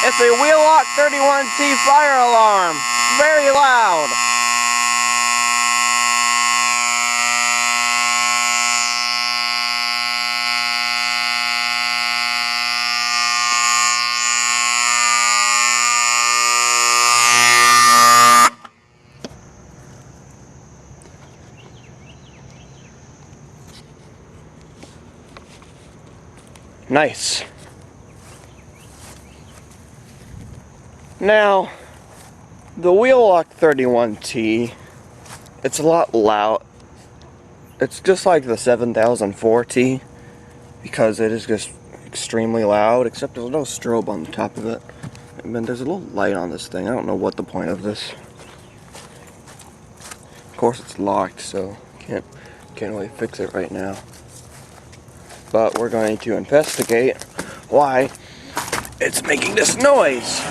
It's a Wheelock 31T fire alarm. Very loud. Nice. Now, the Wheelock 31T, it's a lot loud. It's just like the 7004T because it is just extremely loud, except there's no strobe on the top of it. And then there's a little light on this thing. I don't know what the point of this. Of course it's locked, so can't really fix it right now. But we're going to investigate why it's making this noise.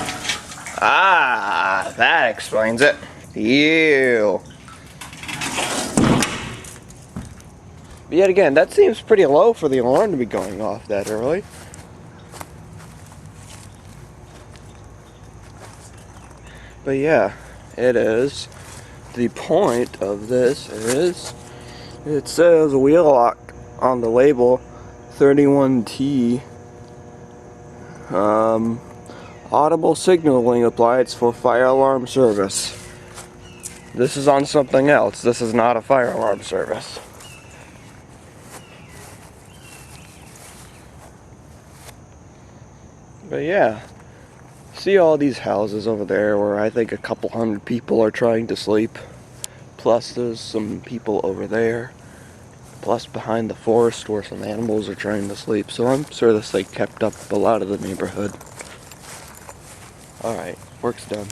Ah, that explains it. Ew. But yet again, that seems pretty low for the alarm to be going off that early. But yeah, it is. The point of this is, it says Wheelock on the label, 31T. Audible signaling appliance for fire alarm service. This is on something else. This is not a fire alarm service. But yeah, see all these houses over there where I think a couple hundred people are trying to sleep. Plus there's some people over there. Plus behind the forest where some animals are trying to sleep. So I'm sure this thing kept up a lot of the neighborhood. Alright, work's done.